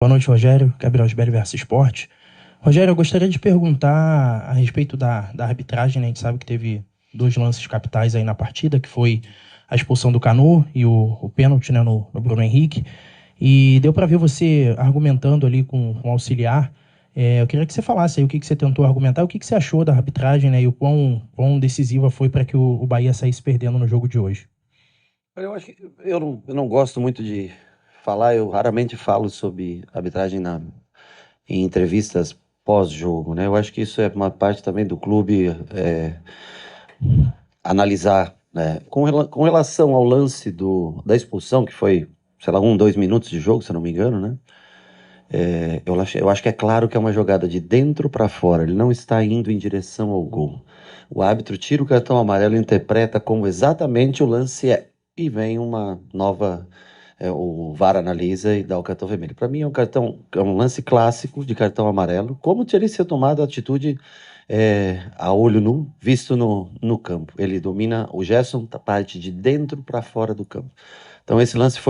Boa noite, Rogério. Gabriel Sberry versus Esporte. Rogério, eu gostaria de perguntar a respeito da arbitragem, né? A gente sabe que teve dois lances capitais aí na partida, que foi a expulsão do Canu e o pênalti, né, no Bruno Henrique. E deu para ver você argumentando ali com o auxiliar. Eu queria que você falasse aí o que você tentou argumentar, o que você achou da arbitragem, né? E o quão decisiva foi para que o Bahia saísse perdendo no jogo de hoje. Olha, eu acho que eu não gosto muito de falar, eu raramente falo sobre arbitragem em entrevistas pós-jogo, né? Eu acho que isso é uma parte também do clube analisar, né? Com relação ao lance da expulsão, que foi, sei lá, 2 minutos de jogo, se eu não me engano, né? Eu acho que é claro que é uma jogada de dentro para fora, ele não está indo em direção ao gol. O árbitro tira o cartão amarelo e interpreta como exatamente o lance é. E vem uma nova. O VAR analisa e dá o cartão vermelho. Para mim é um lance clássico de cartão amarelo, como teria sido tomada a atitude a olho nu, visto no campo. Ele domina, o Gerson parte de dentro para fora do campo. Então esse lance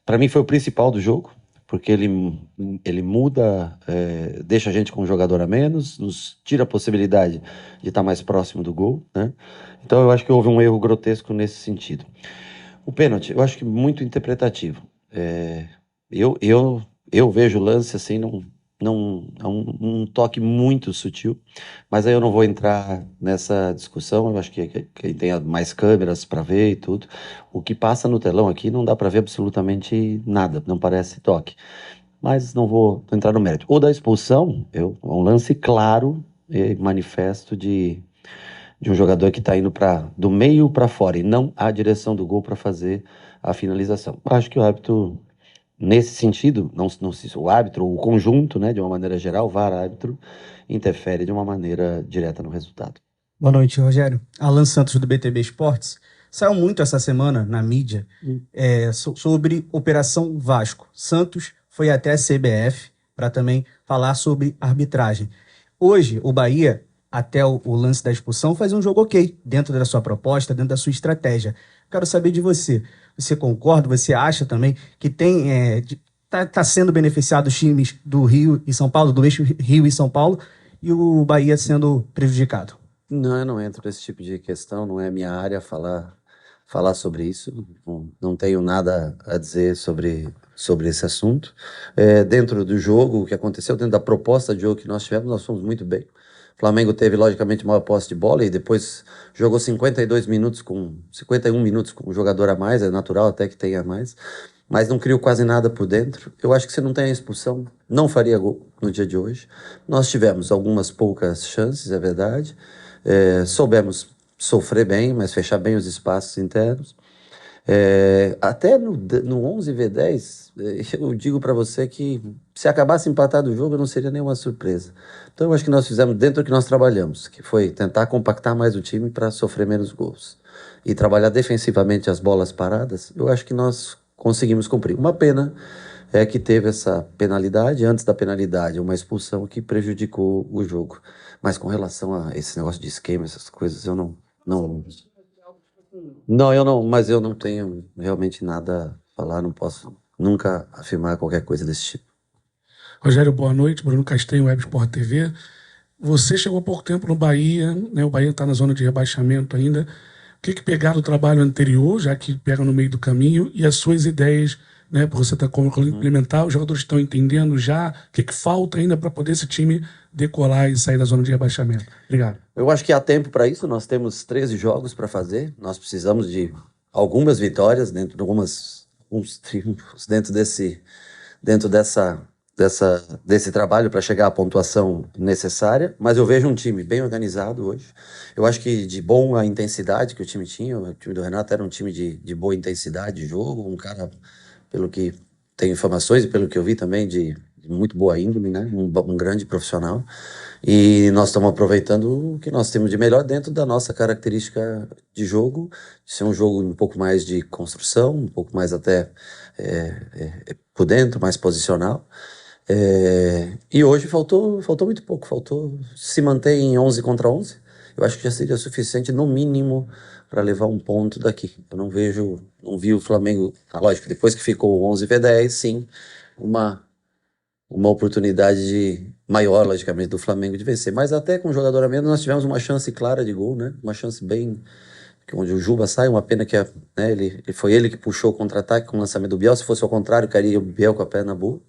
para mim foi o principal do jogo, porque ele muda, deixa a gente com um jogador a menos, nos tira a possibilidade de estar mais próximo do gol, né? Então eu acho que houve um erro grotesco nesse sentido. O pênalti, eu acho que muito interpretativo. Eu vejo o lance assim, é um toque muito sutil, mas aí eu não vou entrar nessa discussão. Eu acho que quem tem mais câmeras para ver e tudo, o que passa no telão aqui não dá para ver absolutamente nada, não parece toque. Mas não vou entrar no mérito. O da expulsão, é um lance claro e manifesto de um jogador que está indo do meio para fora e não a direção do gol para fazer a finalização. Acho que o árbitro, nesse sentido, não se o árbitro, o conjunto, né, de uma maneira geral, o VAR árbitro, interfere de uma maneira direta no resultado. Boa noite, Rogério. Alan Santos, do BTB Esportes. Saiu muito essa semana na mídia sobre Operação Vasco. Santos foi até a CBF para também falar sobre arbitragem. Hoje, o Bahia, até o lance da expulsão, faz um jogo ok, dentro da sua proposta, dentro da sua estratégia. Quero saber de você. Você concorda? Você acha também que tá sendo beneficiado os times do Rio e São Paulo, do eixo Rio e São Paulo, e o Bahia sendo prejudicado? Não, eu não entro nesse tipo de questão, não é minha área falar sobre isso, não tenho nada a dizer sobre esse assunto. Dentro do jogo, o que aconteceu, dentro da proposta de jogo que nós tivemos, nós fomos muito bem. O Flamengo teve, logicamente, maior posse de bola e depois jogou 51 minutos com um jogador a mais, é natural até que tenha mais, mas não criou quase nada por dentro. Eu acho que se não tem a expulsão, não faria gol no dia de hoje. Nós tivemos algumas poucas chances, é verdade. Soubemos sofrer bem, mas fechar bem os espaços internos. Até no 11v10, eu digo para você que se acabasse empatado o jogo, não seria nenhuma surpresa. Então eu acho que nós fizemos dentro do que nós trabalhamos, que foi tentar compactar mais o time para sofrer menos gols. E trabalhar defensivamente as bolas paradas, eu acho que nós conseguimos cumprir. Uma pena é que teve essa penalidade, antes da penalidade, uma expulsão que prejudicou o jogo. Mas com relação a esse negócio de esquema, essas coisas, não, não, mas eu não tenho realmente nada a falar, não posso nunca afirmar qualquer coisa desse tipo. Rogério, boa noite. Bruno Castanho, Web Sport TV. Você chegou há pouco tempo no Bahia, né? O Bahia está na zona de rebaixamento ainda. O que pegaram do trabalho anterior, já que pega no meio do caminho, e as suas ideias, né? Para você estar como implementar, os jogadores estão entendendo já o que falta ainda para poder esse time decolar e sair da zona de rebaixamento. Obrigado. Eu acho que há tempo para isso, nós temos 13 jogos para fazer, nós precisamos de algumas vitórias, uns triunfos dentro desse trabalho para chegar à pontuação necessária, mas eu vejo um time bem organizado hoje. Eu acho que de boa intensidade que o time tinha, o time do Renato era um time de boa intensidade de jogo, um cara, pelo que tenho informações e pelo que eu vi também, de muito boa índole, né? Um grande profissional. E nós estamos aproveitando o que nós temos de melhor dentro da nossa característica de jogo, de ser um jogo um pouco mais de construção, um pouco mais até por dentro, mais posicional. E hoje faltou muito pouco, faltou se manter em 11 contra 11. Eu acho que já seria suficiente, no mínimo, para levar um ponto daqui. Eu não vi o Flamengo, lógico, depois que ficou 11v10, sim, uma uma oportunidade maior, logicamente, do Flamengo de vencer. Mas até com um jogador a menos, nós tivemos uma chance clara de gol, né? Uma chance bem... onde o Juba sai, uma pena que né, foi ele que puxou o contra-ataque com o lançamento do Biel. Se fosse ao contrário, cairia o Biel com a perna boa.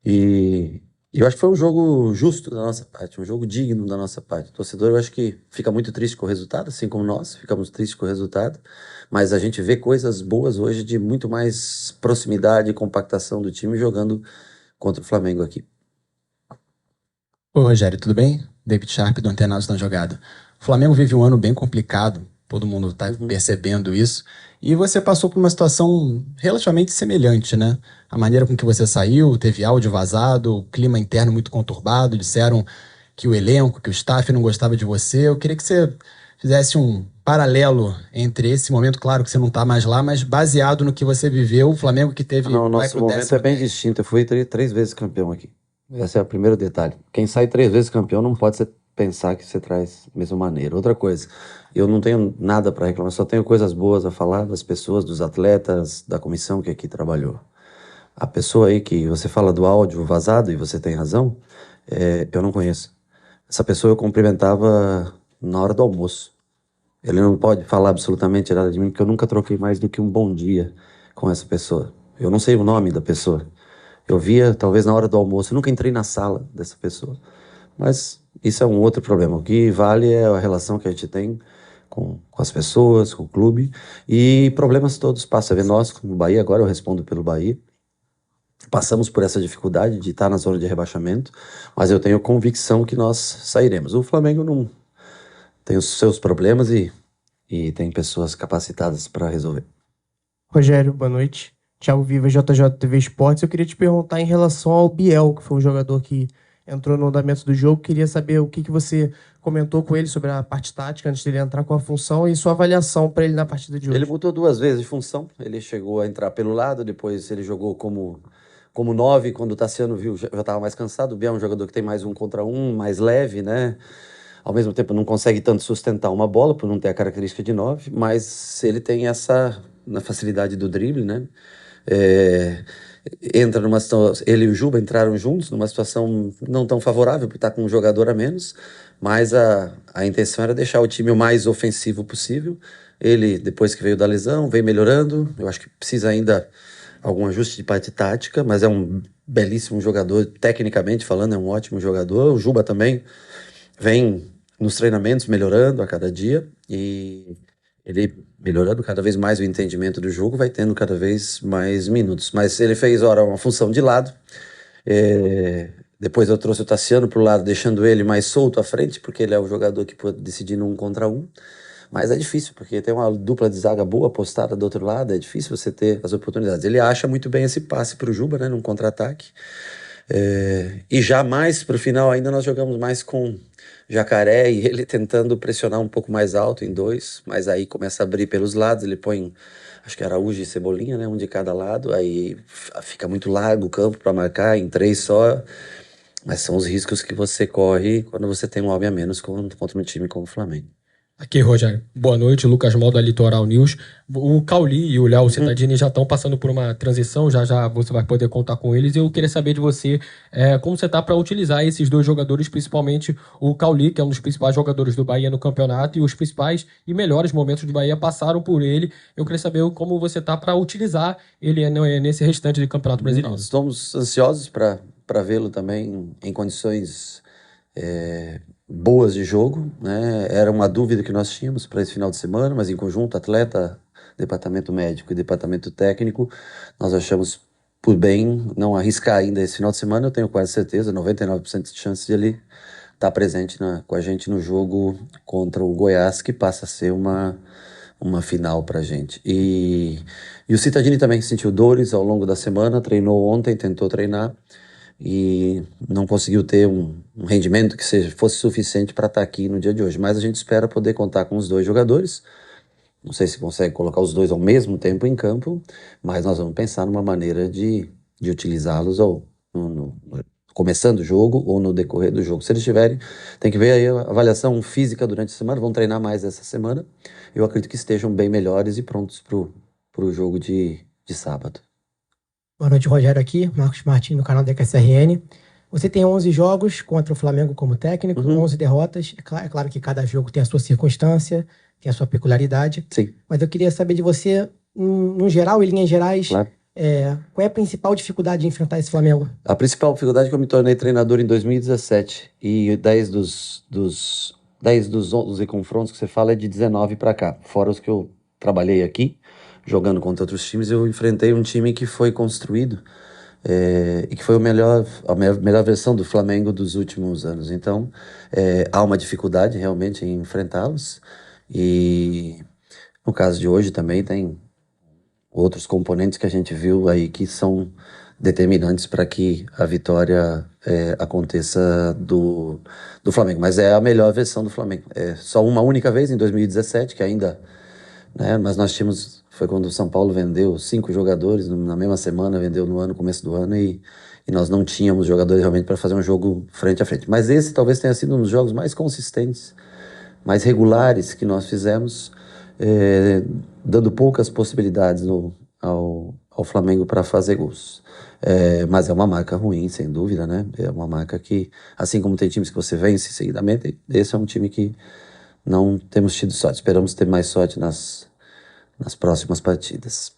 E eu acho que foi um jogo justo da nossa parte, um jogo digno da nossa parte. O torcedor, eu acho que fica muito triste com o resultado, assim como nós ficamos tristes com o resultado, mas a gente vê coisas boas hoje de muito mais proximidade e compactação do time jogando contra o Flamengo aqui. Oi, Rogério, tudo bem? David Sharp do Antenados na Jogada. O Flamengo vive um ano bem complicado, todo mundo está percebendo isso, e você passou por uma situação relativamente semelhante, né? A maneira com que você saiu, teve áudio vazado, o clima interno muito conturbado, disseram que o elenco, que o staff não gostava de você. Eu queria que você fizesse um paralelo entre esse momento, claro que você não está mais lá, mas baseado no que você viveu, o Flamengo que teve... Não, o nosso momento é bem distinto. Eu fui três vezes campeão aqui. Esse é o primeiro detalhe. Quem sai 3 vezes campeão não pode pensar que você traz da mesma maneira. Outra coisa, eu não tenho nada para reclamar, só tenho coisas boas a falar das pessoas, dos atletas, da comissão que aqui trabalhou. A pessoa aí que você fala do áudio vazado, e você tem razão, eu não conheço. Essa pessoa eu cumprimentava na hora do almoço. Ele não pode falar absolutamente nada de mim, porque eu nunca troquei mais do que um bom dia com essa pessoa. Eu não sei o nome da pessoa. Eu via, talvez, na hora do almoço. Eu nunca entrei na sala dessa pessoa. Mas isso é um outro problema. O que vale é a relação que a gente tem com as pessoas, com o clube. E problemas todos passam a ver. Nós, como Bahia, agora eu respondo pelo Bahia, passamos por essa dificuldade de estar na zona de rebaixamento, mas eu tenho convicção que nós sairemos. O Flamengo não tem os seus problemas e tem pessoas capacitadas para resolver. Rogério, boa noite. Thiago Viva, JJ TV Esportes. Eu queria te perguntar em relação ao Biel, que foi um jogador que entrou no andamento do jogo. Queria saber o que você comentou com ele sobre a parte tática antes dele entrar com a função e sua avaliação para ele na partida de hoje. Ele mudou 2 vezes de função. Ele chegou a entrar pelo lado, depois ele jogou como 9, quando o Tassiano viu, já estava mais cansado. O Biel é um jogador que tem mais 1 contra 1, mais leve, né? Ao mesmo tempo não consegue tanto sustentar uma bola, por não ter a característica de 9, mas ele tem na facilidade do drible, né? Entra numa situação, ele e o Juba entraram juntos numa situação não tão favorável por estar com um jogador a menos, mas a intenção era deixar o time o mais ofensivo possível. Ele, depois que veio da lesão, vem melhorando. Eu acho que precisa ainda algum ajuste de parte tática, mas é um belíssimo jogador, tecnicamente falando, é um ótimo jogador. O Juba também vem nos treinamentos melhorando a cada dia e ele melhorando cada vez mais o entendimento do jogo, vai tendo cada vez mais minutos. Mas ele fez, uma função de lado. Depois eu trouxe o Tassiano para o lado, deixando ele mais solto à frente, porque ele é o jogador que pode decidir no 1 contra 1. Mas é difícil, porque tem uma dupla de zaga boa postada do outro lado, é difícil você ter as oportunidades. Ele acha muito bem esse passe para o Juba, né, num contra-ataque. E já mais para o final ainda nós jogamos mais com Jacaré e ele tentando pressionar um pouco mais alto em 2, mas aí começa a abrir pelos lados, ele põe, acho que Araújo e Cebolinha, né, um de cada lado, aí fica muito largo o campo para marcar em 3 só, mas são os riscos que você corre quando você tem um homem a menos contra um time como o Flamengo. Aqui, Rogério. Boa noite, Lucas Mal da Litoral News. O Cauli e o Léo Cittadini já estão passando por uma transição, já você vai poder contar com eles. Eu queria saber de você como você está para utilizar esses 2 jogadores, principalmente o Cauli, que é um dos principais jogadores do Bahia no campeonato, e os principais e melhores momentos do Bahia passaram por ele. Eu queria saber como você está para utilizar ele nesse restante de Campeonato Brasileiro. Nós estamos ansiosos para vê-lo também em condições boas de jogo, né? Era uma dúvida que nós tínhamos para esse final de semana, mas em conjunto, atleta, departamento médico e departamento técnico, nós achamos por bem não arriscar ainda esse final de semana. Eu tenho quase certeza, 99% de chance de ele estar presente com a gente no jogo contra o Goiás, que passa a ser uma final pra gente. E o Cittadini também sentiu dores ao longo da semana, treinou ontem, tentou treinar, e não conseguiu ter um rendimento que fosse suficiente para estar aqui no dia de hoje. Mas a gente espera poder contar com os 2 jogadores. Não sei se consegue colocar os 2 ao mesmo tempo em campo, mas nós vamos pensar numa maneira de utilizá-los começando o jogo ou no decorrer do jogo. Se eles tiverem, tem que ver aí a avaliação física durante a semana, vão treinar mais essa semana. Eu acredito que estejam bem melhores e prontos para o jogo de sábado. Boa noite, Rogério aqui, Marcos Martins no canal da EQSRN. Você tem 11 jogos contra o Flamengo como técnico, 11 derrotas. É claro que cada jogo tem a sua circunstância, tem a sua peculiaridade. Sim, Mas eu queria saber de você, no geral, em linhas gerais, claro. qual é a principal dificuldade de enfrentar esse Flamengo? A principal dificuldade é que eu me tornei treinador em 2017 e 10 dos 11 confrontos que você fala é de 19 para cá. Fora os que eu trabalhei aqui, jogando contra outros times, eu enfrentei um time que foi construído e que foi a melhor versão do Flamengo dos últimos anos. Então, há uma dificuldade realmente em enfrentá-los. E no caso de hoje também tem outros componentes que a gente viu aí que são determinantes para que a vitória aconteça do Flamengo. Mas é a melhor versão do Flamengo. É só uma única vez em 2017, que ainda, né, mas nós tínhamos, foi quando o São Paulo vendeu 5 jogadores, na mesma semana vendeu no começo do ano, e nós não tínhamos jogadores realmente para fazer um jogo frente a frente. Mas esse talvez tenha sido um dos jogos mais consistentes, mais regulares que nós fizemos, dando poucas possibilidades ao Flamengo para fazer gols. Mas é uma marca ruim, sem dúvida, né? É uma marca que, assim como tem times que você vence seguidamente, esse é um time que não temos tido sorte. Esperamos ter mais sorte nas próximas partidas.